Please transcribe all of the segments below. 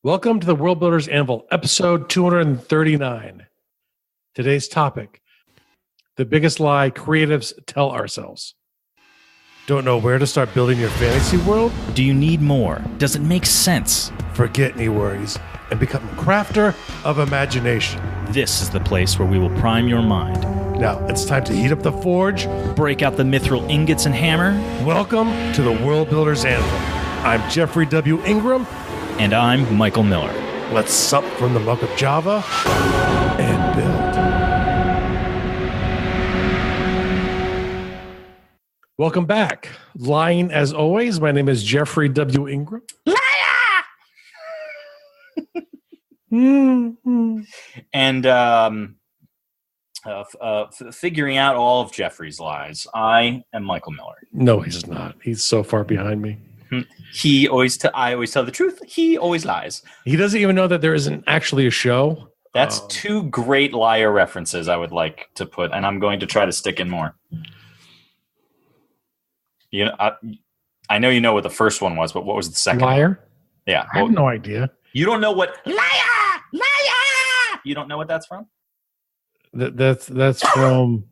Welcome to the World Builders Anvil, episode 239. Today's topic, the biggest lie creatives tell ourselves. Don't know where to start building your fantasy world? Do you need more? Does it make sense? Forget any worries and become a crafter of imagination. This is the place where we will prime your mind. Now, it's time to heat up the forge. Break out the mithril ingots and hammer. Welcome to the World Builders Anvil. I'm Jeffrey W. Ingram. And I'm Michael Miller. Let's sup from the mug of Java and build. Welcome back. Lying as always. My name is Jeffrey W. Ingram. Liar! And figuring out all of Jeffrey's lies, I am Michael Miller. No, he's not. He's so far behind me. I always tell the truth. He always lies. He doesn't even know that there isn't actually a show. That's two great liar references I would like to put, and I'm going to try to stick in more. You know, I know you know what the first one was, but what was the second? Liar? Yeah. I have no idea. You don't know what liar! Liar! You don't know what that's from? That's from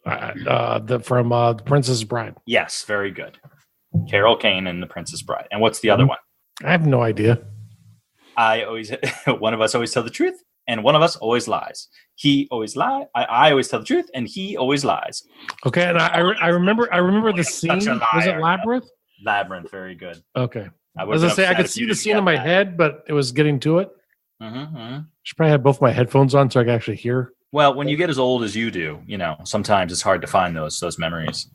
The Princess Bride. Yes, very good. Carol Kane and The Princess Bride. And what's the other one? I have no idea. One of us always tell the truth, and one of us always lies. He always lies. I always tell the truth, and he always lies. Okay, and I remember the scene. Was it Labyrinth? Labyrinth, very good. Okay. As I say, I could see the scene in my head, but it was getting to it. Should probably have both my headphones on so I can actually hear. Well, when you get as old as you do, sometimes it's hard to find those memories.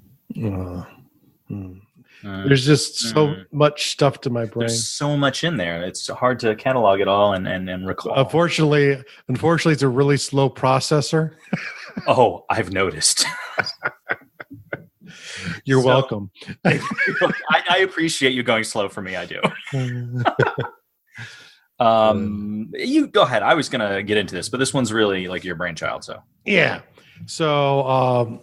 There's just so much stuff to my brain. There's so much in there. It's hard to catalog it all and recall. Unfortunately, it's a really slow processor. Oh, I've noticed. You're welcome. I appreciate you going slow for me. I do. You go ahead. I was going to get into this, but this one's really like your brainchild. So yeah. So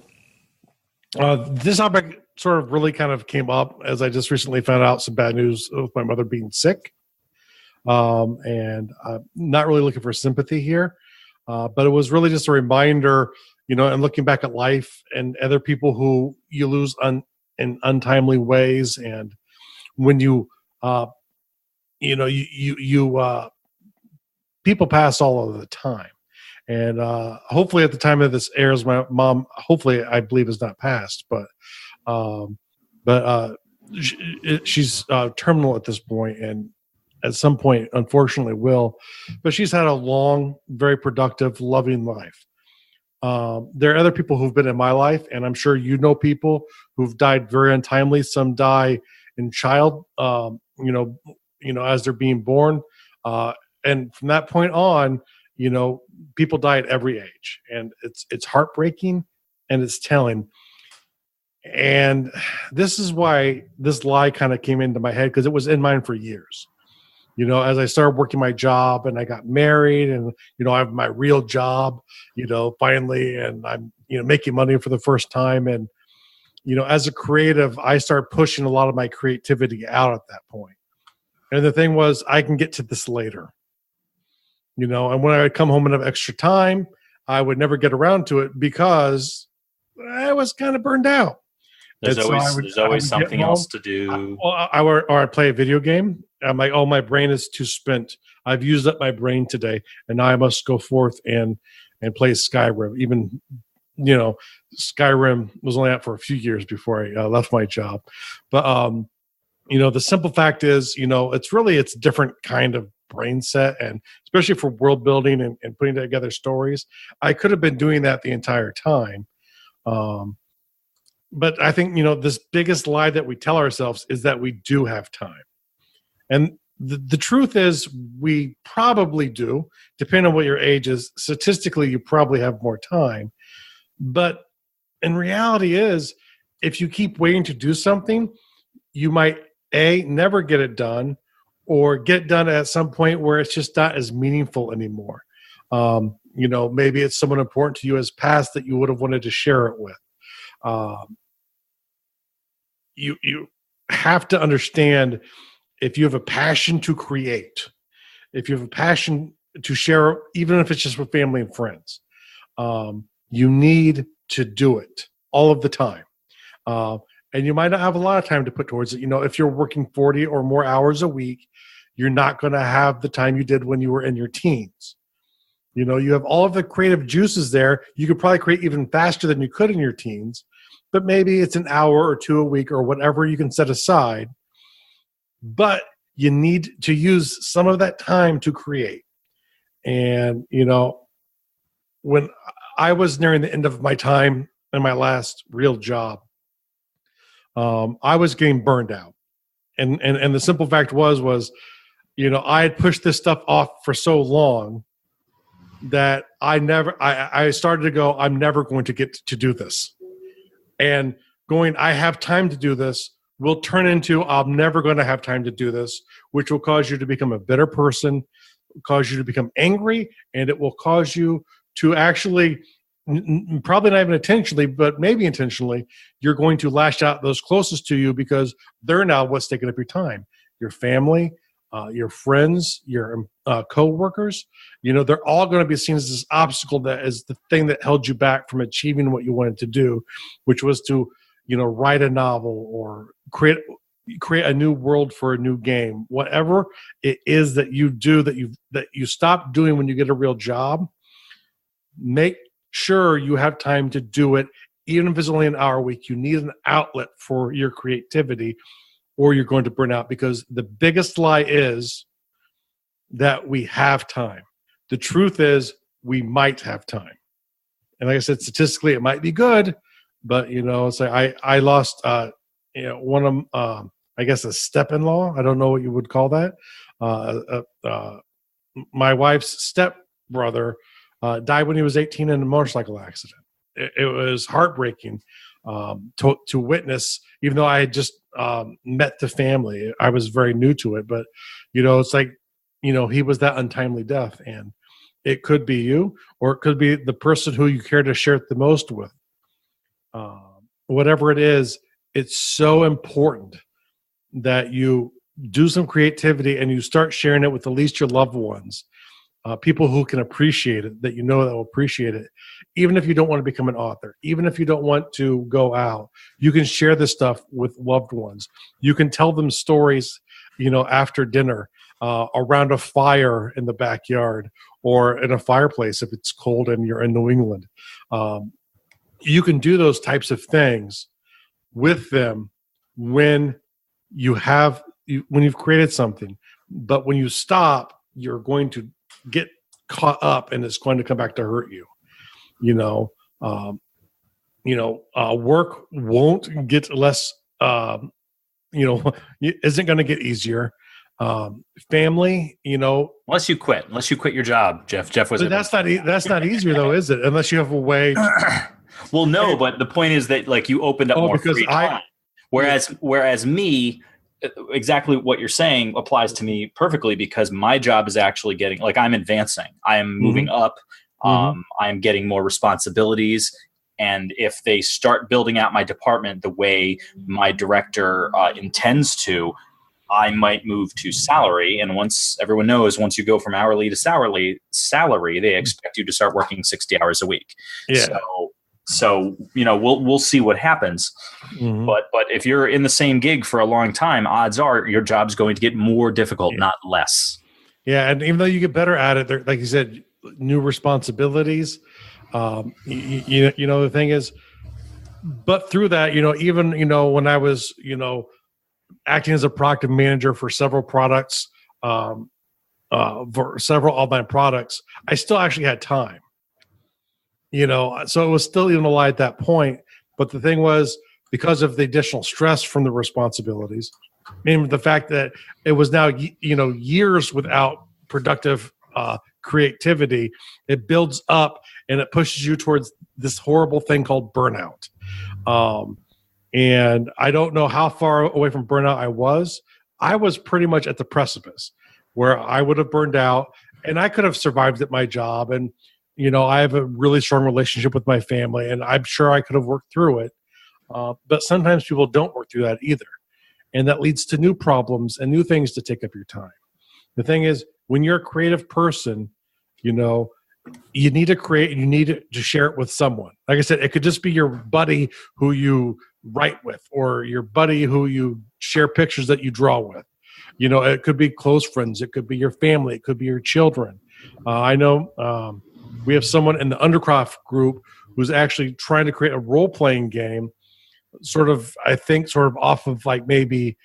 this topic sort of really kind of came up as I just recently found out some bad news of my mother being sick. And I'm not really looking for sympathy here, but it was really just a reminder, and looking back at life and other people who you lose in untimely ways. And when you people pass all of the time. And hopefully at the time of this airs, my mom, hopefully I believe is not passed, but she's terminal at this point, and at some point, unfortunately, will. But she's had a long, very productive, loving life. There are other people who've been in my life, and I'm sure you know people who've died very untimely. Some die in child, as they're being born, and from that point on, people die at every age, and it's heartbreaking and it's telling. And this is why this lie kind of came into my head, because it was in mine for years. As I started working my job and I got married and, I have my real job, finally, and I'm, making money for the first time. And, as a creative, I started pushing a lot of my creativity out at that point. And the thing was, I can get to this later, and when I would come home and have extra time, I would never get around to it because I was kind of burned out. There's always something else to do. Or I play a video game. I'm like, oh, my brain is too spent. I've used up my brain today, and now I must go forth and play Skyrim. Even, Skyrim was only out for a few years before I left my job. But, the simple fact is, it's different kind of brain set, and especially for world building and putting together stories. I could have been doing that the entire time. But I think, this biggest lie that we tell ourselves is that we do have time. And the truth is we probably do, depending on what your age is. Statistically, you probably have more time. But in reality is, if you keep waiting to do something, you might, never get it done, or get done at some point where it's just not as meaningful anymore. Maybe it's someone important to you as past that you would have wanted to share it with. You have to understand, if you have a passion to create if you have a passion to share, even if it's just with family and friends, you need to do it all of the time. And you might not have a lot of time to put towards it. If you're working 40 or more hours a week, you're not going to have the time you did when you were in your teens. You have all of the creative juices there. You could probably create even faster than you could in your teens, but maybe it's an hour or two a week or whatever you can set aside. But you need to use some of that time to create. And, when I was nearing the end of my time in my last real job, I was getting burned out. And the simple fact was, I had pushed this stuff off for so long that I started to go, I'm never going to get to do this. And going, I have time to do this will turn into, I'm never going to have time to do this, which will cause you to become a bitter person, cause you to become angry, and it will cause you to actually, probably not even intentionally, but maybe intentionally, you're going to lash out those closest to you because they're now what's taking up your time. Your family, your friends, your co-workers, they're all going to be seen as this obstacle that is the thing that held you back from achieving what you wanted to do, which was to, write a novel or create a new world for a new game. Whatever it is that you do that you stop doing when you get a real job, make sure you have time to do it. Even if it's only an hour a week, you need an outlet for your creativity, or you're going to burn out, because the biggest lie is that we have time. The truth is we might have time. And like I said, statistically, it might be good, but, it's like I lost, one of, I guess, a step-in-law. I don't know what you would call that. My wife's stepbrother died when he was 18 in a motorcycle accident. It was heartbreaking to witness, even though I had just met the family. I was very new to it, but it's like, he was that untimely death, and it could be you, or it could be the person who you care to share it the most with. Whatever it is, it's so important that you do some creativity and you start sharing it with at least your loved ones, people who can appreciate it, that that will appreciate it. Even if you don't want to become an author, even if you don't want to go out, you can share this stuff with loved ones. You can tell them stories, after dinner, around a fire in the backyard, or in a fireplace if it's cold and you're in New England. You can do those types of things with them when you've created something. But when you stop, you're going to get caught up, and it's going to come back to hurt you. Work won't get less, isn't going to get easier. Family, unless you quit your job, Jeff was. But that's not easier though, is it? Unless you have a way. Well, no, but the point is that, like, you opened up more free time. Whereas me, exactly what you're saying applies to me perfectly, because my job is actually getting, like, I'm advancing. I am moving up. I'm getting more responsibilities. And if they start building out my department the way my director intends to, I might move to salary. And once you go from hourly to salary, they expect you to start working 60 hours a week. Yeah. So we'll see what happens. But if you're in the same gig for a long time, odds are your job's going to get more difficult, not less. Yeah, and even though you get better at it, like you said, new responsibilities. The thing is, but through that, even when I was acting as a product manager for several products, for several online products, I still actually had time. So it was still even a lie at that point. But the thing was, because of the additional stress from the responsibilities, and the fact that it was now, years without productive creativity, it builds up and it pushes you towards this horrible thing called burnout. And I don't know how far away from burnout I was. I was pretty much at the precipice where I would have burned out, and I could have survived at my job. And I have a really strong relationship with my family, and I'm sure I could have worked through it. But sometimes people don't work through that either. And that leads to new problems and new things to take up your time. The thing is, when you're a creative person, you know, you need to create and you need to share it with someone. Like I said, it could just be your buddy who you write with, or your buddy who you share pictures that you draw with. You know, it could be close friends. It could be your family. It could be your children. I know we have someone in the Undercroft group who's actually trying to create a role-playing game, sort of, I think, sort of off of like maybe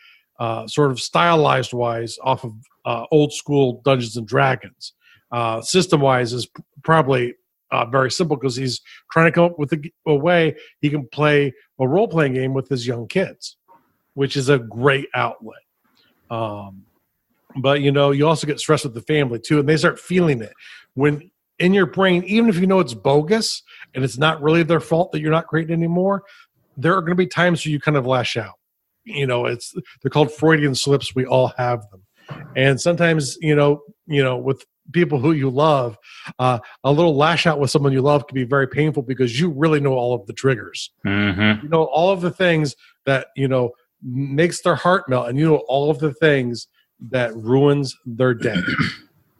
sort of stylized wise off of old school Dungeons and Dragons. System wise is probably very simple because he's trying to come up with a way he can play a role playing game with his young kids, which is a great outlet. But you know, you also get stressed with the family too, and they start feeling it when in your brain, even if you know it's bogus and it's not really their fault that you're not creating anymore. There are going to be times where you kind of lash out. You know, they're called Freudian slips. We all have them, and sometimes you know, with people who you love, a little lash out with someone you love can be very painful because you really know all of the triggers. Mm-hmm. You know all of the things that makes their heart melt, and you know all of the things that ruins their day.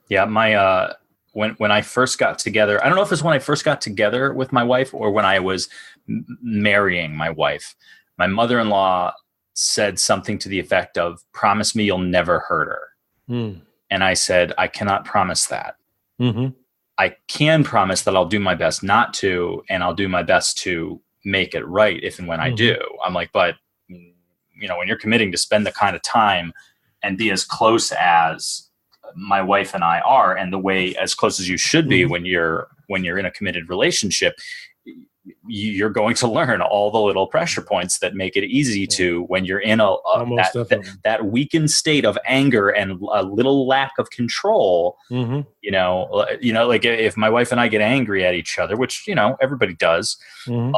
Yeah, my when I first got together, I don't know if it's when I first got together with my wife or when I was marrying my wife. My mother-in-law said something to the effect of, "Promise me you'll never hurt her." Mm. And I said, "I cannot promise that. Mm-hmm. I can promise that I'll do my best not to, and I'll do my best to make it right if and when I do." I'm like, but when you're committing to spend the kind of time and be as close as my wife and I are, and the way as close as you should be when you're in a committed relationship, you're going to learn all the little pressure points that make it easy to, when you're in that weakened state of anger and a little lack of control. Mm-hmm. Like if my wife and I get angry at each other, which everybody does. Mm-hmm.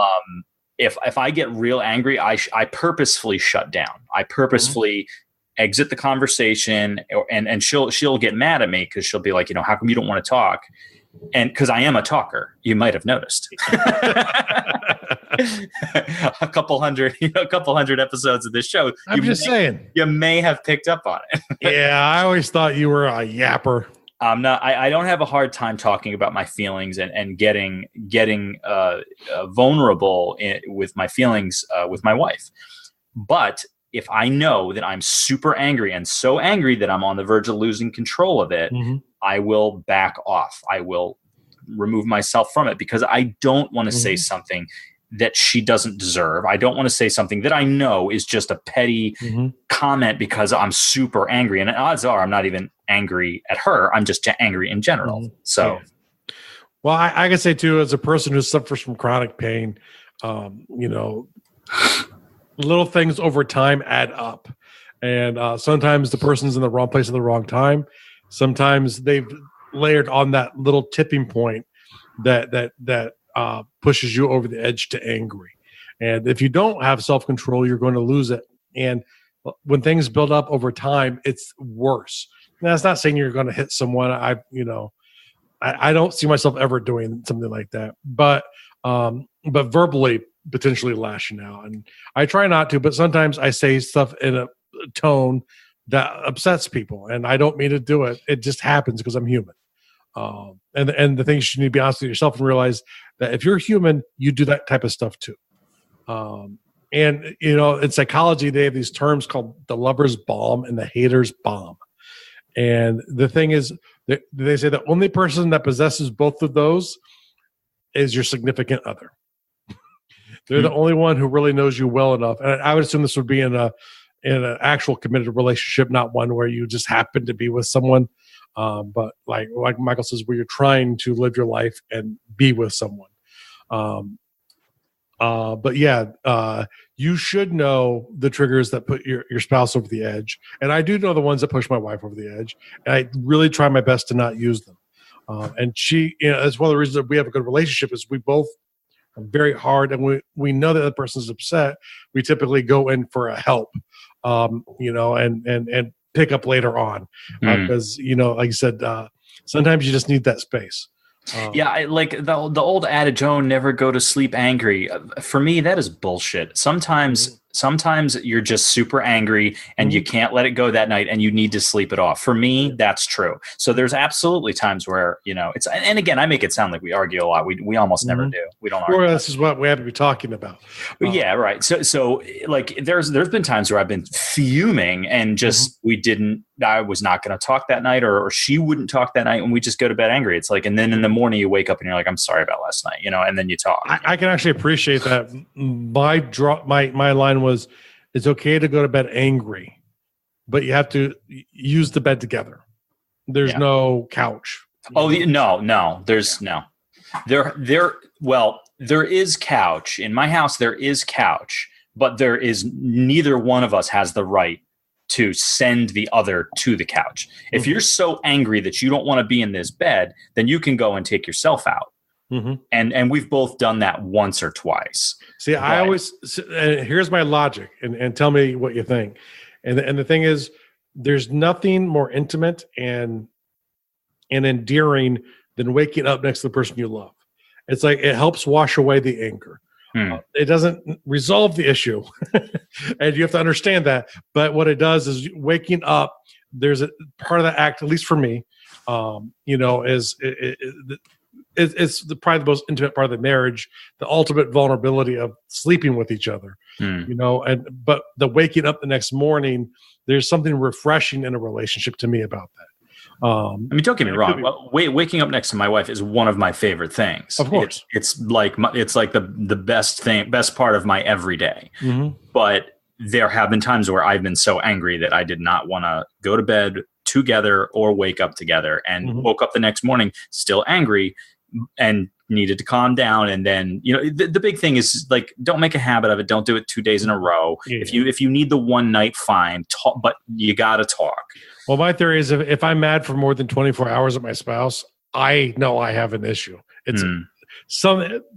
If I get real angry, I purposefully shut down. I purposefully exit the conversation, and she'll get mad at me because she'll be like, how come you don't want to talk? And because I am a talker, you might have noticed. a couple hundred episodes of this show. I'm just saying, you may have picked up on it. Yeah, I always thought you were a yapper. I'm not. I don't have a hard time talking about my feelings and getting vulnerable with my feelings with my wife. But if I know that I'm super angry and so angry that I'm on the verge of losing control of it, I will back off. I will remove myself from it because I don't want to say something that she doesn't deserve. I don't want to say something that I know is just a petty comment because I'm super angry. And odds are I'm not even angry at her. I'm just angry in general. So, yeah. Well, I can say too, as a person who suffers from chronic pain, little things over time add up. And sometimes the person's in the wrong place at the wrong time. Sometimes they've layered on that little tipping point that pushes you over the edge to angry. And if you don't have self-control, you're going to lose it. And when things build up over time, it's worse. Now, that's not saying you're going to hit someone. I don't see myself ever doing something like that. But verbally, potentially lashing out. And I try not to, but sometimes I say stuff in a tone that upsets people, and I don't mean to do it. It just happens because I'm human. And the thing is, you need to be honest with yourself and realize that if you're human, you do that type of stuff too. And in psychology, they have these terms called the lover's balm and the hater's bomb. And the thing is, they say the only person that possesses both of those is your significant other. They're the only one who really knows you well enough. And I would assume this would be in an actual committed relationship, not one where you just happen to be with someone. But like Michael says, where you're trying to live your life and be with someone. But yeah, you should know the triggers that put your spouse over the edge. And I do know the ones that push my wife over the edge. And I really try my best to not use them. And she, that's one of the reasons that we have a good relationship is we both are very hard. And we know that the person's upset. We typically go in for a help, and pick up later on. Because, like you said, sometimes you just need that space. Yeah, like the old adage, "Oh, never go to sleep angry." For me, that is bullshit. Sometimes sometimes you're just super angry and you can't let it go that night and you need to sleep it off. For me, that's true. So there's absolutely times where, it's, and again, I make it sound like we argue a lot. We almost never do. We don't argue. Well, this is what we have to be talking about. Yeah, right. So like there's been times where I've been fuming and just I was not going to talk that night, or she wouldn't talk that night, and we just go to bed angry. It's like, and then in the morning you wake up and you're like, I'm sorry about last night, and then you talk. I can actually appreciate that. My line was, it's okay to go to bed angry, but you have to use the bed together. There's no couch. Oh, no, there's no. There is couch. In my house, there is couch, but there is neither one of us has the right to send the other to the couch. If you're so angry that you don't want to be in this bed, then you can go and take yourself out. And we've both done that once or twice. See, I always, here's my logic, and tell me what you think. And the thing is, there's nothing more intimate and endearing than waking up next to the person you love. It's like, it helps wash away the anger. It doesn't resolve the issue. And you have to understand that. But what it does is, waking up, there's a part of the act, at least for me, it's probably the most intimate part of the marriage, the ultimate vulnerability of sleeping with each other, but the waking up the next morning, there's something refreshing in a relationship to me about that. Don't get me wrong. Waking up next to my wife is one of my favorite things. Of course, it's like the best part of my everyday. But there have been times where I've been so angry that I did not want to go to bed together or wake up together, and woke up the next morning still angry and needed to calm down. And then, the big thing is, like, don't make a habit of it. Don't do it 2 days in a row. If you need the one night, fine, but you got to talk. Well, my theory is, if I'm mad for more than 24 hours at my spouse, I know I have an issue. It's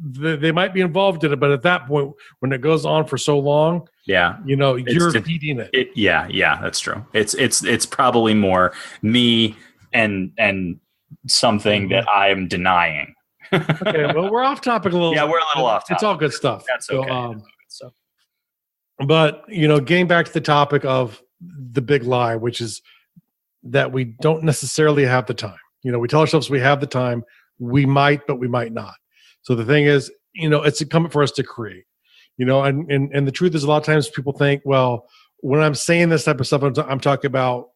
they might be involved in it, but at that point, when it goes on for so long, you're feeding it. Yeah, that's true. It's probably more me and something that I'm denying. Okay, well, we're off topic a little. Yeah, we're a little off topic. It's all good stuff. That's okay. But getting back to the topic of the big lie, which is that we don't necessarily have the time. We tell ourselves we have the time. We might, but we might not. So the thing is, it's incumbent for us to create. And the truth is, a lot of times people think, well, when I'm saying this type of stuff, I'm talking about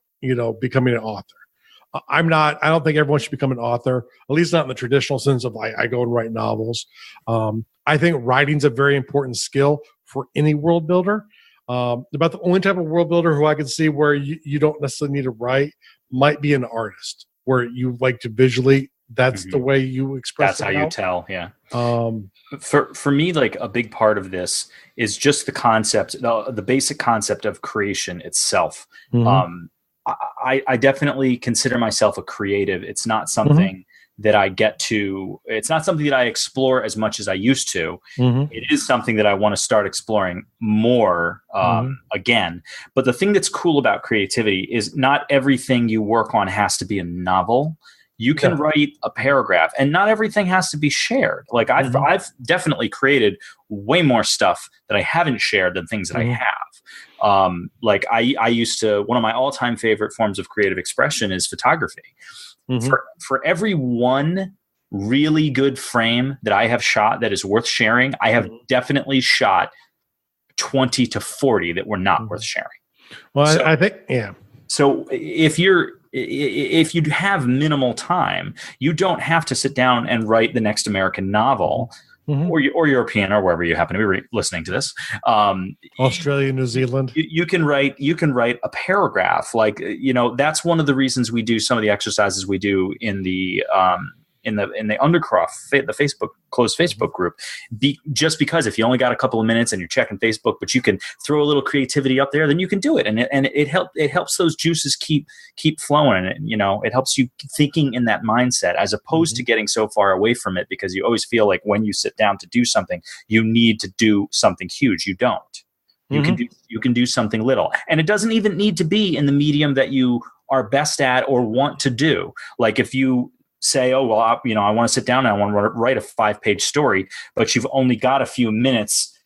becoming an author. I'm not. I don't think everyone should become an author, at least not in the traditional sense of I go and write novels. I think writing's a very important skill for any world builder. About the only type of world builder who I can see where you don't necessarily need to write might be an artist, where you like to visually. That's the way you express. That's how you tell. Yeah. For me, like, a big part of this is just the concept, the basic concept of creation itself. I definitely consider myself a creative. It's not something that I it's not something that I explore as much as I used to. It is something that I want to start exploring more again. But the thing that's cool about creativity is not everything you work on has to be a novel. You can write a paragraph, and not everything has to be shared. Like, I've definitely created way more stuff that I haven't shared than things that I have. Like, I used to, one of my all-time favorite forms of creative expression is photography. For every one really good frame that I have shot that is worth sharing, I have definitely shot 20 to 40 that were not worth sharing. Well, I think, So if you have minimal time, you don't have to sit down and write the next American novel, or European, or wherever you happen to be listening to this. Australia, New Zealand. You can write a paragraph. Like, that's one of the reasons we do some of the exercises we do in the Undercroft, the closed Facebook group, just because if you only got a couple of minutes and you're checking Facebook, but you can throw a little creativity up there, then you can do it, and it helps those juices keep flowing, and it helps you thinking in that mindset, as opposed to getting so far away from it, because you always feel like when you sit down to do something, you need to do something huge. You don't. You can do something little, and it doesn't even need to be in the medium that you are best at or want to do. Like, if you say, oh, well, I want to sit down and I want to write a 5-page story, but you've only got a few minutes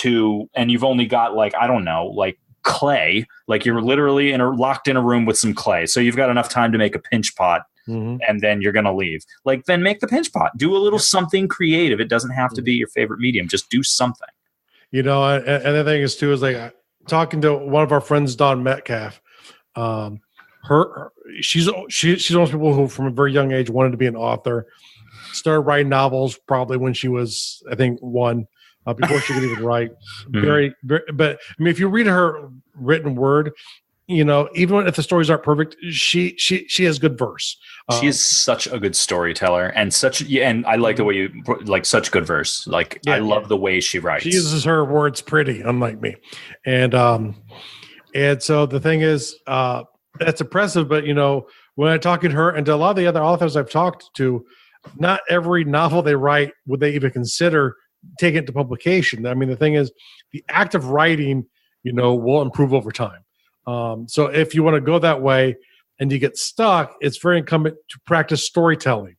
and you've only got like, I don't know, like clay, like you're literally locked in a room with some clay. So you've got enough time to make a pinch pot, and then you're going to leave. Like, then make the pinch pot. Do a little something creative. It doesn't have to be your favorite medium. Just do something. And the thing is too, is like talking to one of our friends, Dawn Metcalf. She's one of those people who from a very young age wanted to be an author. Started writing novels probably when she was, I think, one, before she could even write. Very, very, but I mean, if you read her written word, even if the stories aren't perfect, she has good verse. She is such a good storyteller, and I like the way you like such good verse. Like, I love the way she writes. She uses her words pretty, unlike me, and so the thing is, that's impressive. But when I'm talking to her and to a lot of the other authors I've talked to, not every novel they write would they even consider taking it to publication. I mean, the thing is, the act of writing, will improve over time. So if you want to go that way and you get stuck, it's very incumbent to practice storytelling.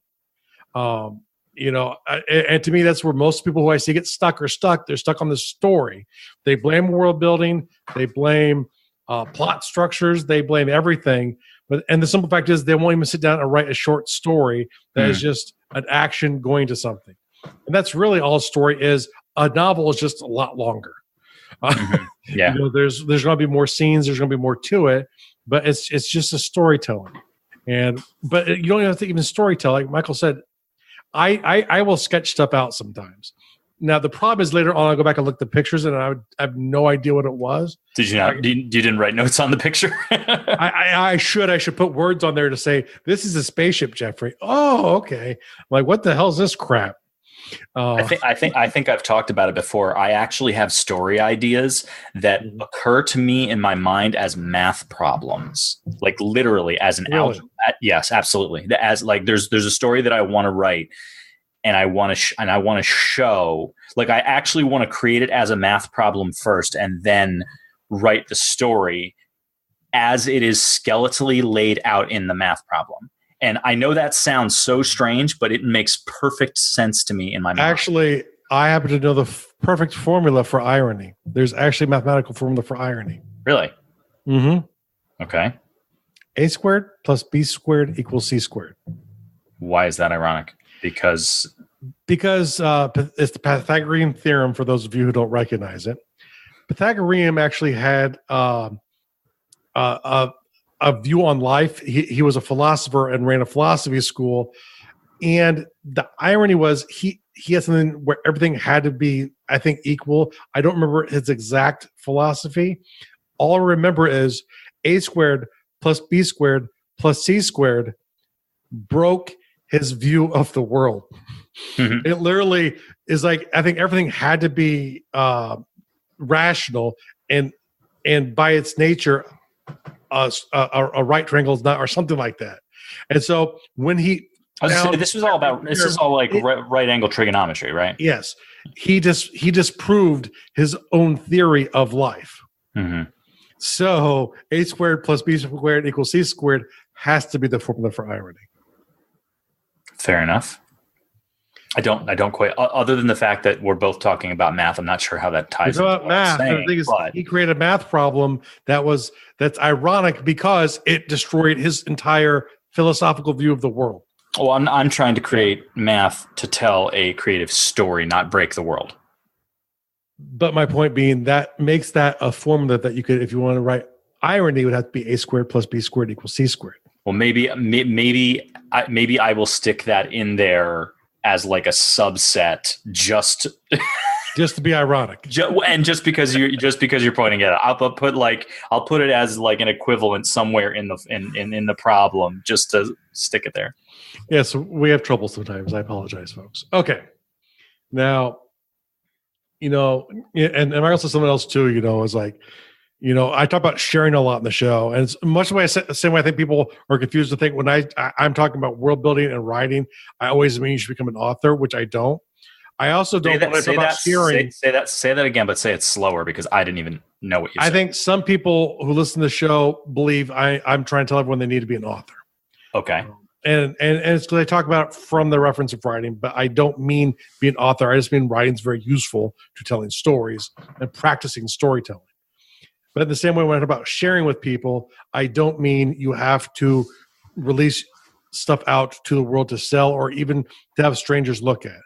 And to me, that's where most people who I see get stuck are stuck. They're stuck on the story. They blame world building. They blame plot structures. They blame everything. And the simple fact is they won't even sit down and write a short story that is just an action going to something. And that's really all a story is. A novel is just a lot longer. Yeah. There's going to be more scenes. There's going to be more to it, but it's just a storytelling. But you don't have to even storytell. Like Michael said, I will sketch stuff out sometimes. Now the problem is later on I'll go back and look at the pictures and I have no idea what it was. Did you not? You didn't write notes on the picture? I should put words on there to say this is a spaceship, Jeffrey. Oh, okay. Like, what the hell is this crap? I think I've talked about it before. I actually have story ideas that occur to me in my mind as math problems, like literally as an algebra. Yes, absolutely. As like there's a story that I want to write, and I want to show. Like, I actually want to create it as a math problem first, and then write the story as it is skeletally laid out in the math problem. And I know that sounds so strange, but it makes perfect sense to me in my mind. Actually, I happen to know the perfect formula for irony. There's actually a mathematical formula for irony. Really? Mm-hmm. Okay. A squared plus B squared equals C squared. Why is that ironic? Because it's the Pythagorean theorem, for those of you who don't recognize it. Pythagorean actually had a view on life. He was a philosopher and ran a philosophy school. And the irony was he had something where everything had to be, I think, equal. I don't remember his exact philosophy. All I remember is A squared plus B squared plus C squared broke his view of the world. Mm-hmm. It literally is like, I think everything had to be rational, and by its nature, a right triangle is not, or something like that. And so when this is all like right angle trigonometry, right? Yes. He disproved his own theory of life. Mm-hmm. So A squared plus B squared equals C squared has to be the formula for irony. Fair enough. I don't quite, other than the fact that we're both talking about math, I'm not sure how that ties into about math. The thing is, he created a math problem that's ironic because it destroyed his entire philosophical view of the world. Well, I'm trying to create math to tell a creative story, not break the world. But my point being, that makes that a formula that you could, if you want to write irony, it would have to be A squared plus B squared equals C squared. Well, maybe I will stick that in there as like a subset, just to be ironic, and just because you're pointing it out, I'll put it as like an equivalent somewhere in the problem, just to stick it there. Yes, we have trouble sometimes. I apologize, folks. Okay, now, and Michael said something else too. Is like, I talk about sharing a lot in the show, and it's much the same way I think people are confused to think when I'm talking about world building and writing, I always mean you should become an author, which I don't. I also don't say that sharing. Say that again, but say it slower because I didn't even know what you said. I think some people who listen to the show believe I'm trying to tell everyone they need to be an author. Okay. and it's because I talk about it from the reference of writing, but I don't mean being an author. I just mean writing's very useful to telling stories and practicing storytelling. But in the same way, when I talk about sharing with people, I don't mean you have to release stuff out to the world to sell or even to have strangers look at.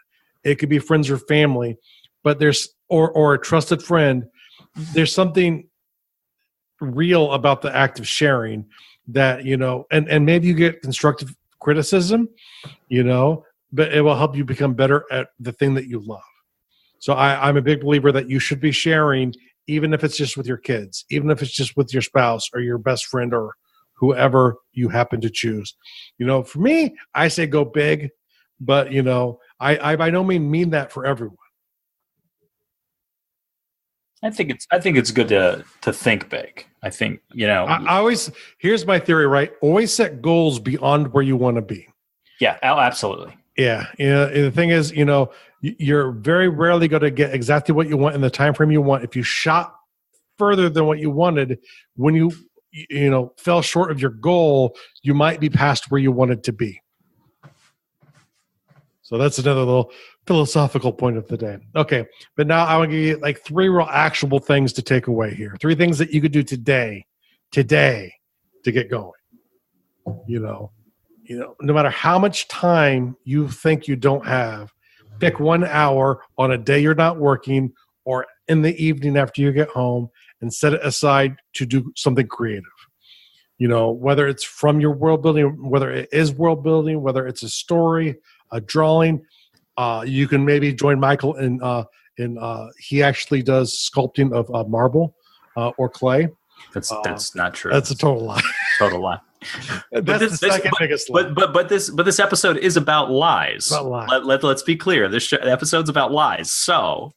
It could be friends or family, but there's or a trusted friend. There's something real about the act of sharing that, and maybe you get constructive criticism, but it will help you become better at the thing that you love. So I'm a big believer that you should be sharing, even if it's just with your kids, even if it's just with your spouse or your best friend or whoever you happen to choose. For me, I say go big, but I by no means mean that for everyone. I think it's good to think big. I think, I always, here's my theory, right? Always set goals beyond where you want to be. Yeah, absolutely. Yeah. The thing is, you're very rarely going to get exactly what you want in the time frame you want. If you shot further than what you wanted, when you fell short of your goal, you might be past where you wanted to be. So that's another little philosophical point of the day. Okay, but now I want to give you like 3 real actionable things to take away here. 3 things that you could do today to get going. No matter how much time you think you don't have, pick 1 hour on a day you're not working or in the evening after you get home and set it aside to do something creative. Whether it's from your world building, whether it is world building, whether it's a story, a drawing. You can maybe join Michael in he actually does sculpting of marble or clay. That's not true. That's a total lie. Total lie. That's the second biggest lie. But this episode is about lies. Let's be clear. This episode's about lies. So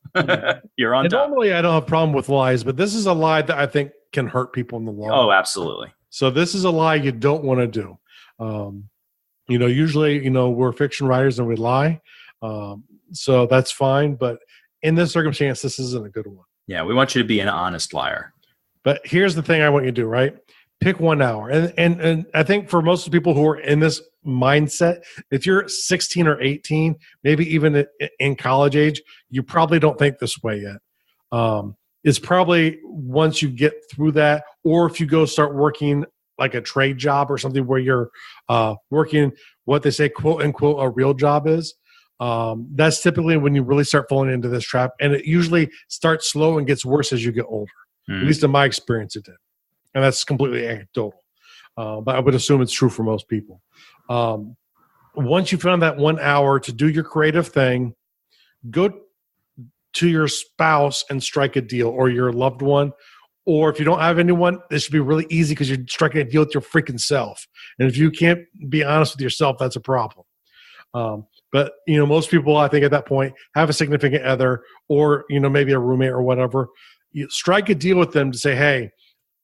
you're on top. Normally, I don't have a problem with lies, but this is a lie that I think can hurt people in the long run. Oh, absolutely. So this is a lie you don't want to do. Usually, we're fiction writers and we lie. So that's fine. But in this circumstance, this isn't a good one. Yeah, we want you to be an honest liar. But here's the thing I want you to do, right? Pick 1 hour. And I think for most of the people who are in this mindset, if you're 16 or 18, maybe even in college age, you probably don't think this way yet. It's probably once you get through that, or if you go start working like a trade job or something where you're working what they say, quote unquote, a real job is. That's typically when you really start falling into this trap. And it usually starts slow and gets worse as you get older. At least in my experience, it did. And that's completely anecdotal. But I would assume it's true for most people. Once you found that 1 hour to do your creative thing, go to your spouse and strike a deal, or your loved one. Or if you don't have anyone, this should be really easy because you're striking a deal with your freaking self. And if you can't be honest with yourself, that's a problem. But most people, I think at that point, have a significant other or maybe a roommate or whatever. You strike a deal with them to say, hey,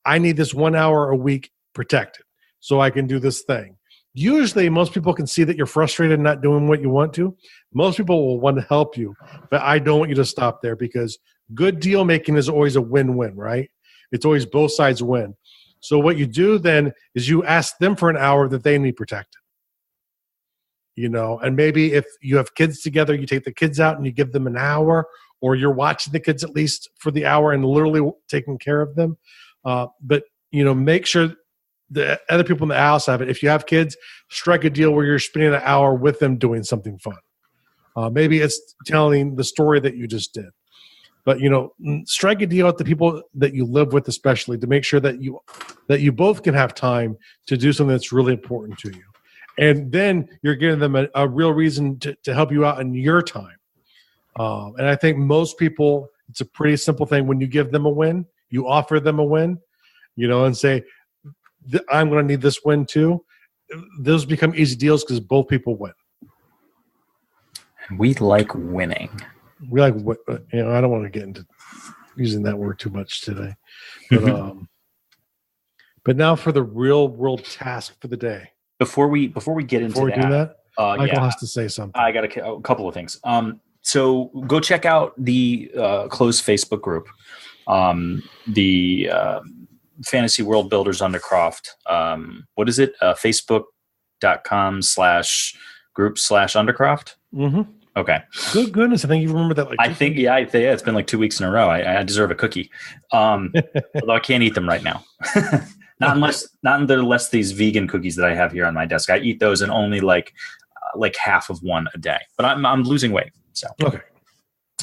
I need this 1 hour a week protected so I can do this thing. Usually, most people can see that you're frustrated and not doing what you want to. Most people will want to help you, but I don't want you to stop there because good deal making is always a win-win, right? It's always both sides win. So what you do then is you ask them for an hour that they need protected. And maybe if you have kids together, you take the kids out and you give them an hour, or you're watching the kids at least for the hour and literally taking care of them. But make sure the other people in the house have it. If you have kids, strike a deal where you're spending an hour with them doing something fun. Maybe it's telling the story that you just did. But strike a deal with the people that you live with, especially to make sure that you both can have time to do something that's really important to you. And then you're giving them a real reason to help you out in your time. And I think most people, it's a pretty simple thing. When you give them a win, you offer them a win, and say, I'm going to need this win too. Those become easy deals because both people win. We like winning. We like, I don't want to get into using that word too much today. But now for the real world task for the day. Before we get into that, Michael has to say something. I got a couple of things. So go check out the closed Facebook group, the Fantasy World Builders Undercroft. What is it? Facebook facebook.com/group/undercroft. Mm-hmm. Okay. Good goodness. I think you remember that. I think, yeah, it's been like 2 weeks in a row. I deserve a cookie. Although I can't eat them right now. Not unless these vegan cookies that I have here on my desk. I eat those and only like half of one a day. But I'm losing weight. So okay.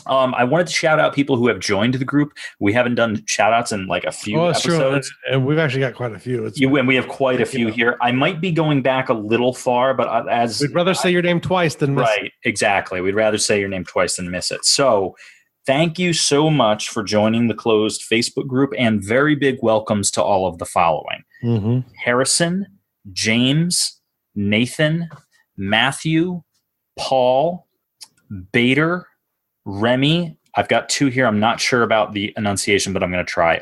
I wanted to shout out people who have joined the group. We haven't done shout outs in like a few episodes. True. And we've actually got quite a few. And we have quite a few here. I might be going back a little far, but we'd rather say your name twice than miss it. Right, exactly. We'd rather say your name twice than miss it. So thank you so much for joining the closed Facebook group, and very big welcomes to all of the following. Mm-hmm. Harrison, James, Nathan, Matthew, Paul, Bader, Remy. I've got 2 here. I'm not sure about the enunciation, but I'm going to try.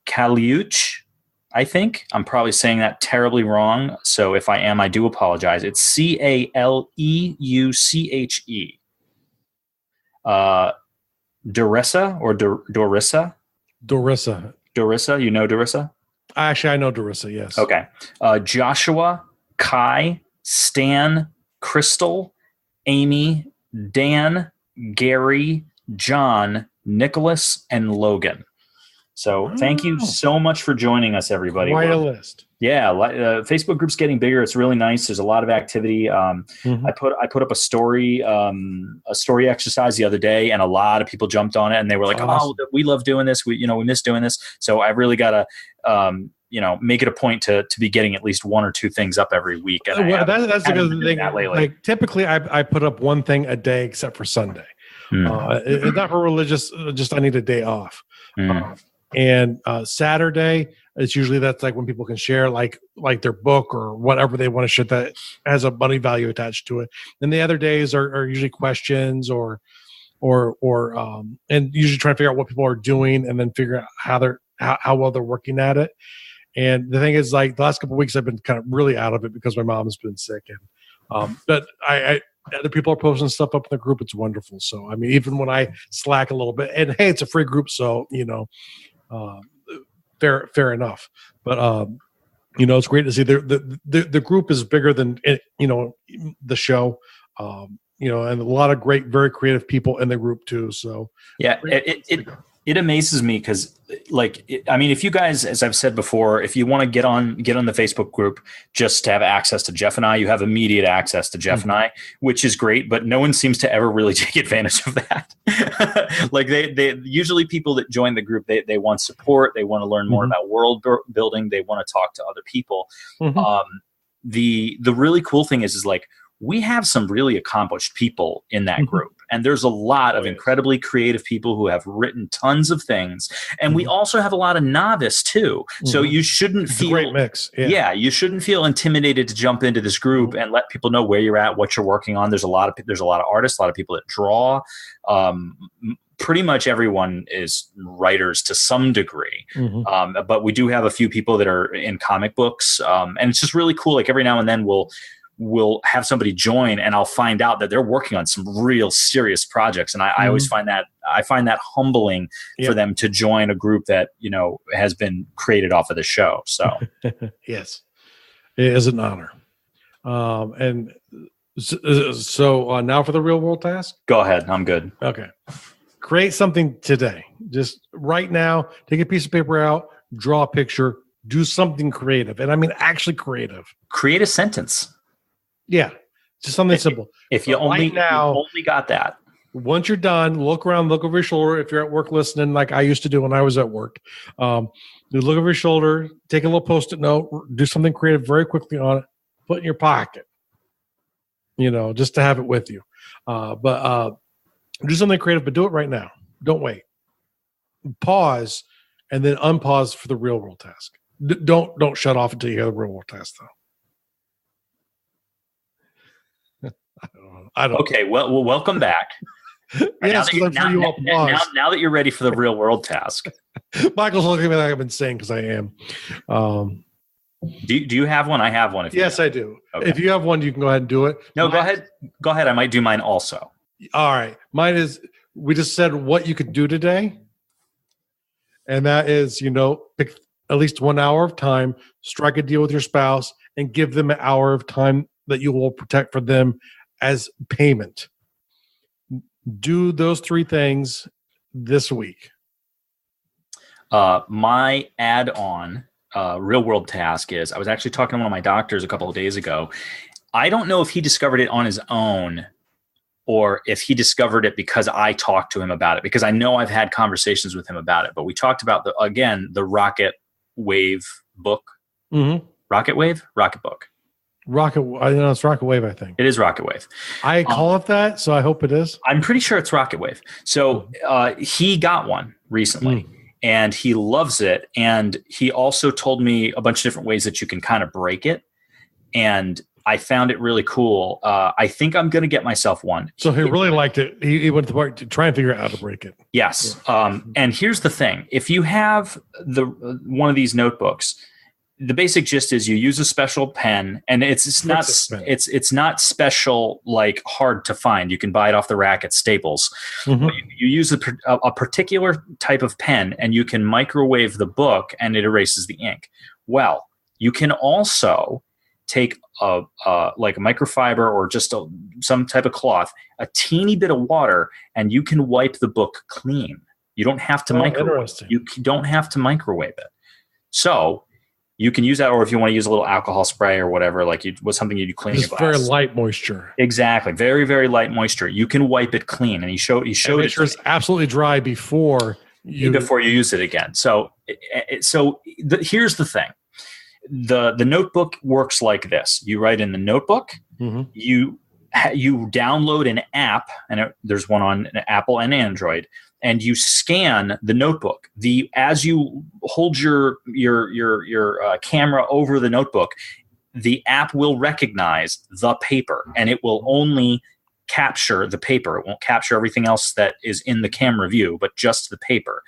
Kaliuch, I think. I'm probably saying that terribly wrong. So if I am, I do apologize. It's Caleuche. Dorissa or Dorissa? Dorissa. You know Dorissa? Actually, I know Dorissa, yes. Okay. Joshua, Kai, Stan, Crystal, Amy, Dan, Gary, John, Nicholas, and Logan. So thank you so much for joining us, everybody. Quite a list. Yeah, Facebook group's getting bigger. It's really nice. There's a lot of activity. Mm-hmm. I put up a story exercise the other day, and a lot of people jumped on it, and they were like, awesome. "Oh, we love doing this. We miss doing this." So I really got to make it a point to be getting at least 1 or 2 things up every week. And that's the good thing. Like typically, I put up 1 thing a day, except for Sunday. It's not for religious. Just I need a day off. And Saturday, it's usually that's like when people can share like their book or whatever they want to share that has a money value attached to it. And the other days are usually questions or and usually trying to figure out what people are doing and then figure out how well they're working at it. And the thing is, like the last couple of weeks, I've been kind of really out of it because my mom's been sick, and but I other people are posting stuff up in the group. It's wonderful. So I mean, even when I slack a little bit, and hey, it's a free group, so fair enough. But it's great to see the group is bigger than the show. And a lot of great, very creative people in the group too. So yeah, it amazes me because, if you guys, as I've said before, if you want to get on the Facebook group just to have access to Jeff and I, you have immediate access to Jeff and I, which is great. But no one seems to ever really take advantage of that. Like they usually people that join the group, they want support, they want to learn more about world building, they want to talk to other people. The really cool thing is like, we have some really accomplished people in that group. And there's a lot of incredibly creative people who have written tons of things. And we also have a lot of novice too. So you shouldn't feel a great mix. Yeah, you shouldn't feel intimidated to jump into this group and let people know where you're at, what you're working on. There's a lot of artists, a lot of people that draw. Pretty much everyone is writers to some degree. But we do have a few people that are in comic books. And it's just really cool. Like every now and then we'll have somebody join and I'll find out that they're working on some real serious projects. And I always find that humbling for them to join a group that, has been created off of the show. So yes, it is an honor. And so now for the real world task. Go ahead. I'm good. Okay. Create something today. Just right now, take a piece of paper out, draw a picture, do something creative. And I mean, actually creative. Create a sentence. Yeah, just something simple. If you only got that. Once you're done, look around, look over your shoulder. If you're at work listening, like I used to do when I was at work, look over your shoulder, take a little Post-it note, do something creative very quickly on it, put it in your pocket, just to have it with you. But do something creative, but do it right now. Don't wait. Pause, and then unpause for the real world task. Don't shut off until you get the real world task, though. I don't. Okay, well, welcome back. Yes, now that you're ready for the real world task. Michael's looking at me like I've been saying because I am. Do you have one? I have one. Yes, I do. Okay. If you have one, you can go ahead and do it. No, go ahead. Go ahead. I might do mine also. All right. Mine is, we just said what you could do today. And that is, pick at least 1 hour of time, strike a deal with your spouse, and give them an hour of time that you will protect for them as payment. Do those 3 things this week. My add-on real-world task is, I was actually talking to one of my doctors a couple of days ago. I don't know if he discovered it on his own or if he discovered it because I talked to him about it, because I know I've had conversations with him about it. But we talked about, the Rocket Wave book. Mm-hmm. Rocket Wave? Rocket book. I know it's Rocket Wave, I think. It is Rocket Wave. I call it that, so I hope it is. I'm pretty sure it's Rocket Wave. So he got one recently. And he loves it. And he also told me a bunch of different ways that you can kind of break it. And I found it really cool. I think I'm going to get myself one. So he really liked it. He went to work to try and figure out how to break it. Yes. And here's the thing. If you have one of these notebooks, the basic gist is you use a special pen, and it's not special, like hard to find. You can buy it off the rack at Staples. Mm-hmm. You use a particular type of pen, and you can microwave the book, and it erases the ink. Well, you can also take like a microfiber or just some type of cloth, a teeny bit of water, and you can wipe the book clean. You don't have to microwave. You don't have to microwave it. So you can use that, or if you want to use a little alcohol spray or whatever, like something you clean your glass. Very light moisture. Exactly, very, very light moisture. You can wipe it clean, and he showed it. Make sure it's absolutely dry before you use it again. So here's the thing: the notebook works like this. You write in the notebook. Mm-hmm. You download an app, and there's one on Apple and Android. And you scan the notebook. As you hold your camera over the notebook, the app will recognize the paper, and it will only capture the paper. It won't capture everything else that is in the camera view, but just the paper.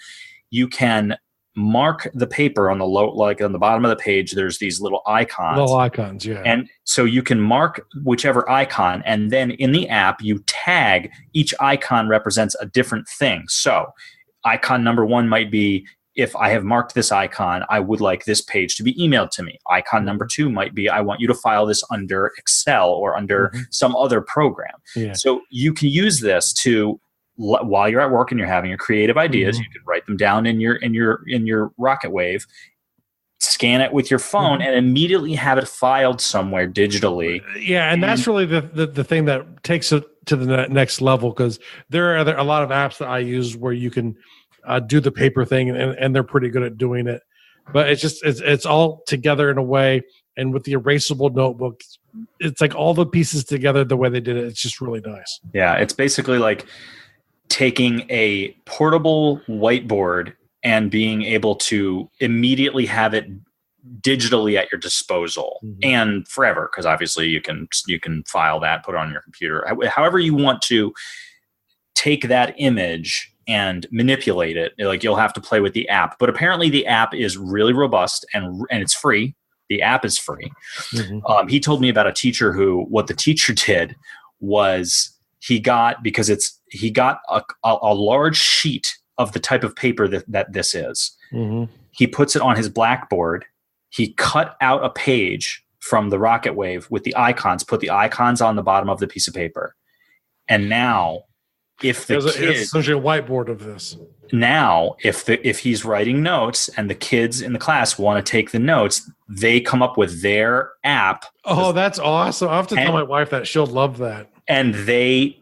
You can mark the paper on the bottom of the page. There's these little icons. Little icons, yeah. And so you can mark whichever icon, and then in the app you tag each icon represents a different thing. So icon number 1 might be, if I have marked this icon, I would like this page to be emailed to me. Icon number 2 might be, I want you to file this under Excel or under some other program. Yeah. So you can use this to, while you're at work and you're having your creative ideas, you can write them down in your Rocket Wave, scan it with your phone, and immediately have it filed somewhere digitally. Yeah, and that's really the thing that takes it to the next level, because there are a lot of apps that I use where you can do the paper thing, and they're pretty good at doing it. But it's all together in a way, and with the erasable notebook, it's like all the pieces together the way they did it. It's just really nice. Yeah, it's basically like taking a portable whiteboard and being able to immediately have it digitally at your disposal and forever, because obviously you can file that, put it on your computer, however you want to take that image and manipulate it. Like, you'll have to play with the app, but apparently the app is really robust and it's free. The app is free. He told me about a teacher what the teacher did was he got a large sheet of the type of paper that this is. He puts it on his blackboard. He cut out a page from the Rocket Wave with the icons, put the icons on the bottom of the piece of paper. And now, it's essentially a whiteboard of this. Now, if he's writing notes and the kids in the class want to take the notes, they come up with their app. Oh, that's awesome. I have to tell my wife that. She'll love that. And they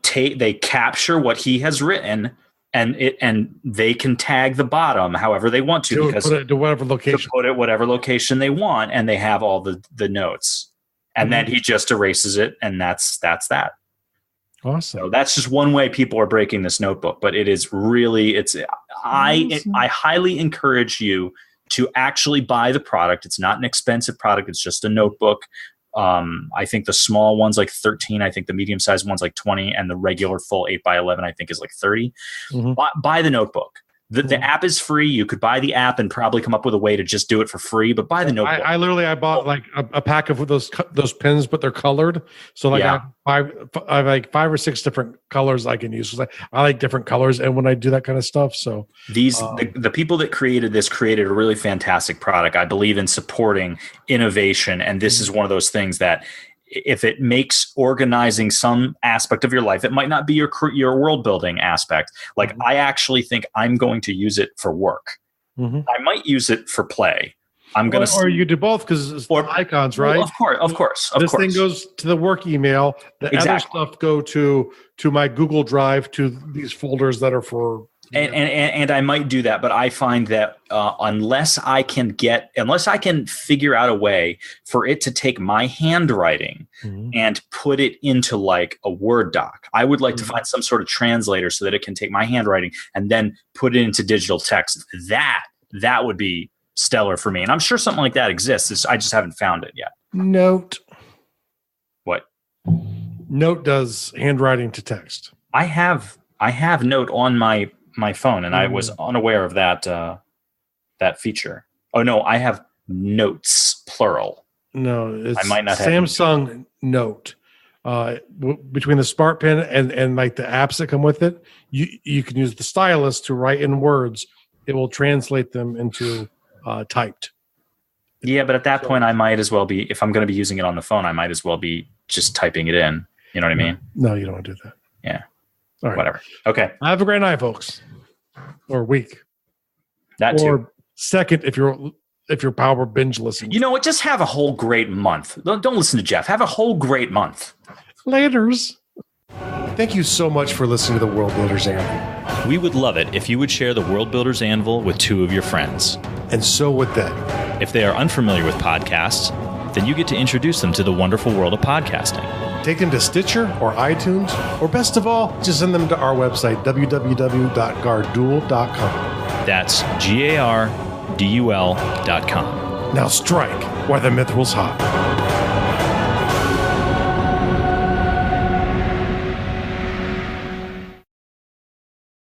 capture what he has written, and they can tag the bottom however they want to, because put it to whatever location they want, and they have all the notes. And then he just erases it, and that's that. Awesome. So that's just one way people are breaking this notebook, but it is really I highly encourage you to actually buy the product. It's not an expensive product. It's just a notebook. I think the small one's like 13. I think the medium sized one's like 20, and the regular full 8x11 I think is like 30. Buy the notebook. The app is free. You could buy the app and probably come up with a way to just do it for free, but buy the notebook. I bought like a pack of those pens, but they're colored. So like I have like 5 or 6 different colors I can use. I like different colors, and when I do that kind of stuff, so the people that created this created a really fantastic product. I believe in supporting innovation, and this is one of those things that if it makes organizing some aspect of your life, it might not be your world building aspect. Like I actually think I'm going to use it for work. I might use it for play. Or you do both because it's icons, right? Well, of course. This thing goes to the work email. The other stuff go to my Google Drive, to these folders that are for. And I might do that, but I find that unless I can figure out a way for it to take my handwriting and put it into like a Word doc, I would like to find some sort of translator so that it can take my handwriting and then put it into digital text. That would be stellar for me, and I'm sure something like that exists. I just haven't found it yet. Note. What? Note does handwriting to text. I have Note on my phone, and I was unaware of that feature. Oh no, I have Notes plural. No, it's I might not have Samsung Note. Between the Smart Pen and like the apps that come with it, you can use the stylus to write in words. It will translate them into typed. Yeah, but at that point, I might as well be, if I'm going to be using it on the phone, I might as well be just typing it in. You know what I mean? No, you don't want to do that. Yeah. All right. Whatever. Okay. Have a great night, folks. Or week. That too. Or second, if you're power binge listening. You know what? Just have a whole great month. Don't listen to Jeff. Have a whole great month. Laters. Thank you so much for listening to the World Builders Anvil. We would love it if you would share the World Builders Anvil with 2 of your friends. And so would they. If they are unfamiliar with podcasts, then you get to introduce them to the wonderful world of podcasting. Take them to Stitcher or iTunes, or best of all, just send them to our website, www.gardul.com. That's GARDUL.com. Now strike while the mithril's hot.